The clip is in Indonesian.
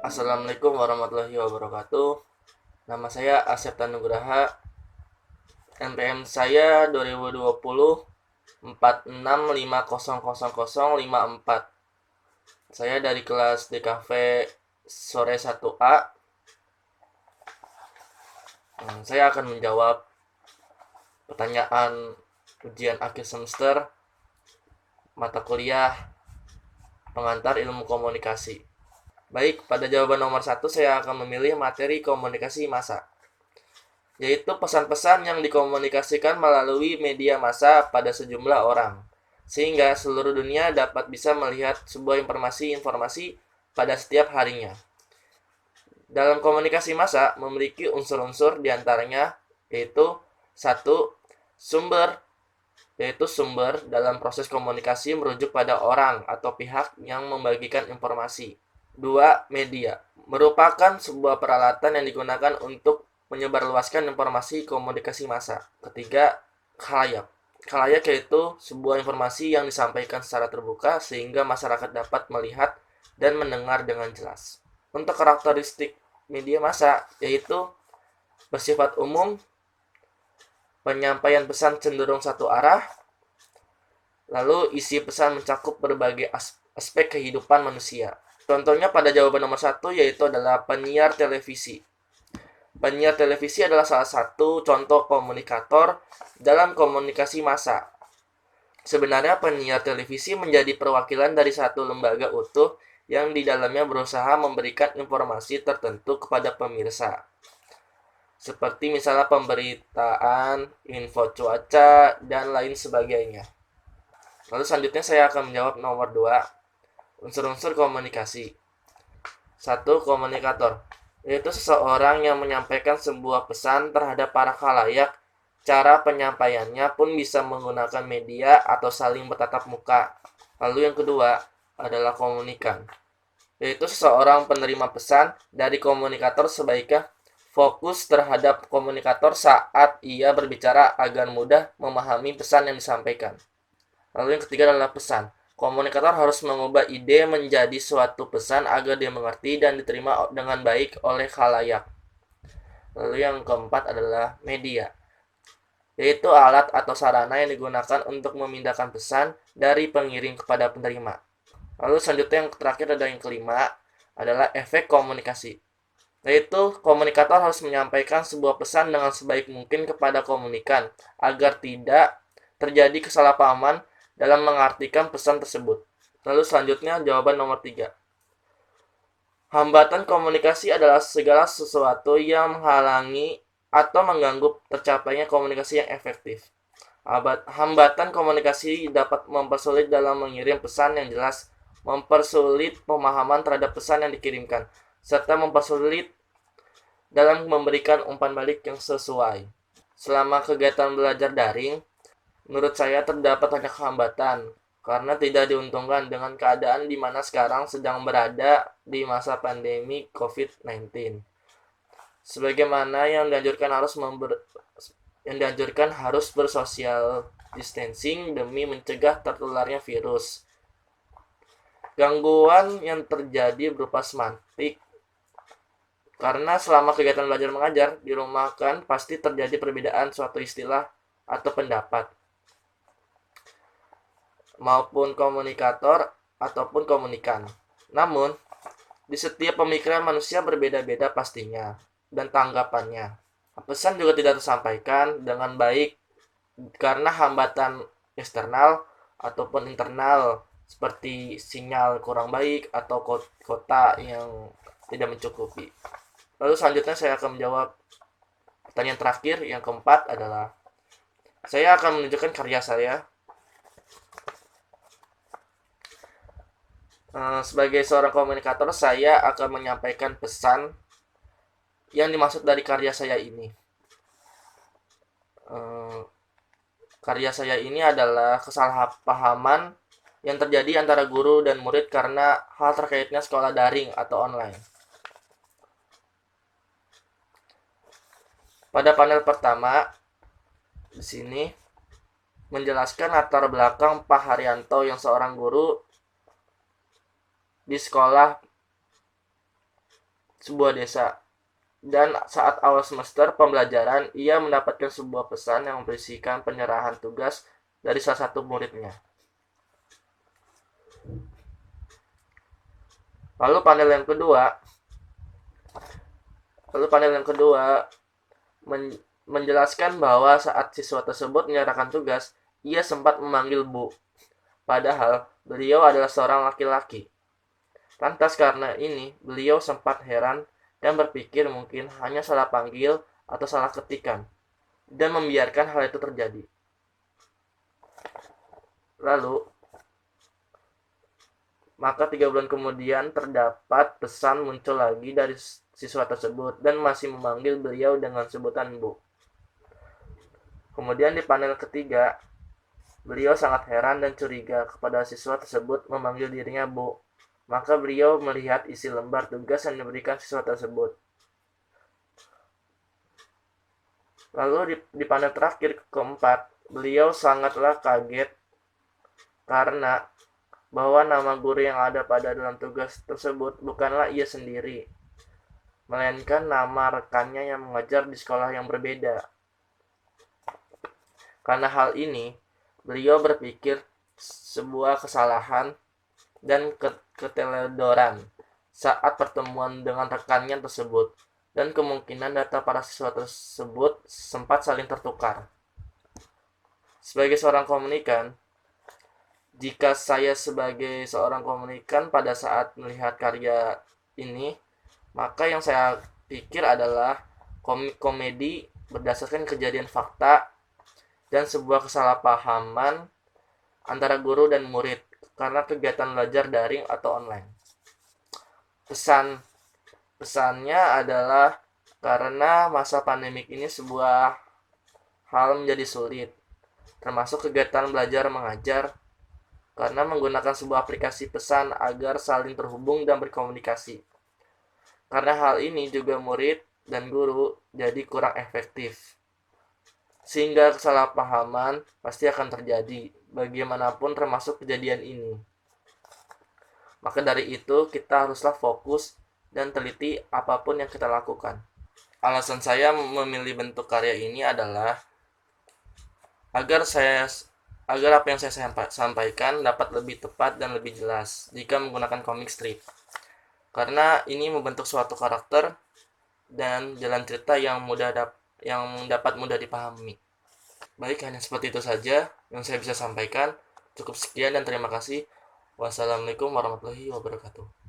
Assalamualaikum warahmatullahi wabarakatuh. Nama saya Asep Tanugraha. NPM saya 2020 46500054. Saya dari kelas DKV sore 1A. Saya akan menjawab pertanyaan ujian akhir semester mata kuliah pengantar ilmu komunikasi. Baik, pada jawaban nomor 1 saya akan memilih materi komunikasi massa, yaitu pesan-pesan yang dikomunikasikan melalui media massa pada sejumlah orang, sehingga seluruh dunia dapat bisa melihat sebuah informasi pada setiap harinya. Dalam komunikasi massa memiliki unsur-unsur diantaranya yaitu 1. Sumber, yaitu sumber dalam proses komunikasi merujuk pada orang atau pihak yang membagikan informasi. 2. Media, merupakan sebuah peralatan yang digunakan untuk menyebarluaskan informasi komunikasi massa. 3. Khalayak, khalayak yaitu sebuah informasi yang disampaikan secara terbuka sehingga masyarakat dapat melihat dan mendengar dengan jelas. Untuk karakteristik media massa yaitu bersifat umum, penyampaian pesan cenderung satu arah, lalu isi pesan mencakup berbagai aspek kehidupan manusia. Contohnya pada jawaban nomor 1 yaitu adalah penyiar televisi. Penyiar televisi adalah salah satu contoh komunikator dalam komunikasi massa. Sebenarnya penyiar televisi menjadi perwakilan dari satu lembaga utuh yang di dalamnya berusaha memberikan informasi tertentu kepada pemirsa. Seperti misalnya pemberitaan, info cuaca, dan lain sebagainya. Lalu selanjutnya saya akan menjawab nomor 2, unsur-unsur komunikasi. 1. Komunikator, yaitu seseorang yang menyampaikan sebuah pesan terhadap para khalayak. Cara penyampaiannya pun bisa menggunakan media atau saling bertatap muka. Lalu yang kedua adalah komunikan, yaitu seseorang penerima pesan. Dari komunikator sebaiknya fokus terhadap komunikator saat ia berbicara agar mudah memahami pesan yang disampaikan. Lalu yang ketiga adalah pesan. Komunikator harus mengubah ide menjadi suatu pesan agar dia mengerti dan diterima dengan baik oleh khalayak. Lalu yang keempat adalah media, yaitu alat atau sarana yang digunakan untuk memindahkan pesan dari pengirim kepada penerima. Lalu selanjutnya yang terakhir adalah yang kelima adalah efek komunikasi, yaitu komunikator harus menyampaikan sebuah pesan dengan sebaik mungkin kepada komunikan agar tidak terjadi kesalahpahaman dalam mengartikan pesan tersebut. Lalu selanjutnya jawaban nomor 3. Hambatan komunikasi adalah segala sesuatu yang menghalangi atau mengganggu tercapainya komunikasi yang efektif. Hambatan komunikasi dapat mempersulit dalam mengirim pesan yang jelas, mempersulit pemahaman terhadap pesan yang dikirimkan, serta mempersulit dalam memberikan umpan balik yang sesuai. Selama kegiatan belajar daring, menurut saya terdapat banyak hambatan karena tidak diuntungkan dengan keadaan di mana sekarang sedang berada di masa pandemi COVID-19. Sebagaimana yang dianjurkan harus bersosial distancing demi mencegah tertularnya virus. Gangguan yang terjadi berupa semantik, karena selama kegiatan belajar mengajar di rumah kan pasti terjadi perbedaan suatu istilah atau pendapat, maupun komunikator ataupun komunikan. Namun, di setiap pemikiran manusia berbeda-beda pastinya dan tanggapannya. Pesan juga tidak tersampaikan dengan baik karena hambatan eksternal ataupun internal seperti sinyal kurang baik atau kota yang tidak mencukupi. Lalu selanjutnya saya akan menjawab pertanyaan terakhir, yang keempat adalah saya akan menunjukkan karya saya. Sebagai seorang komunikator, saya akan menyampaikan pesan yang dimaksud dari karya saya ini. Karya saya ini adalah kesalahpahaman yang terjadi antara guru dan murid karena hal terkaitnya sekolah daring atau online. Pada panel pertama di sini menjelaskan latar belakang Pak Haryanto yang seorang guru di sekolah sebuah desa. Dan saat awal semester pembelajaran, ia mendapatkan sebuah pesan yang berisikan penyerahan tugas dari salah satu muridnya. Lalu panel yang kedua menjelaskan bahwa saat siswa tersebut menyerahkan tugas, ia sempat memanggil Bu. Padahal beliau adalah seorang laki-laki. Lantas karena ini, beliau sempat heran dan berpikir mungkin hanya salah panggil atau salah ketikan, dan membiarkan hal itu terjadi. Lalu, maka 3 bulan kemudian terdapat pesan muncul lagi dari siswa tersebut dan masih memanggil beliau dengan sebutan Bu. Kemudian di panel ketiga, beliau sangat heran dan curiga kepada siswa tersebut memanggil dirinya Bu. Maka beliau melihat isi lembar tugas yang diberikan siswa tersebut. Lalu di panel terakhir keempat, beliau sangatlah kaget karena bahwa nama guru yang ada pada dalam tugas tersebut bukanlah ia sendiri, melainkan nama rekannya yang mengajar di sekolah yang berbeda. Karena hal ini, beliau berpikir sebuah kesalahan dan keteledoran saat pertemuan dengan rekannya tersebut, dan kemungkinan data para siswa tersebut sempat saling tertukar. Sebagai seorang komunikan, jika saya sebagai seorang komunikan pada saat melihat karya ini, maka yang saya pikir adalah komedi berdasarkan kejadian fakta dan sebuah kesalahpahaman antara guru dan murid karena kegiatan belajar daring atau online. Pesannya adalah karena masa pandemik ini sebuah hal menjadi sulit, termasuk kegiatan belajar mengajar, karena menggunakan sebuah aplikasi pesan agar saling terhubung dan berkomunikasi. Karena hal ini juga murid dan guru jadi kurang efektif, sehingga kesalahpahaman pasti akan terjadi bagaimanapun termasuk kejadian ini. Maka dari itu kita haruslah fokus dan teliti apapun yang kita lakukan. Alasan saya memilih bentuk karya ini adalah agar apa yang saya sampaikan dapat lebih tepat dan lebih jelas jika menggunakan comic strip. Karena ini membentuk suatu karakter dan jalan cerita yang dapat mudah dipahami. Baik, hanya seperti itu saja yang saya bisa sampaikan. Cukup sekian dan terima kasih. Wassalamualaikum warahmatullahi wabarakatuh.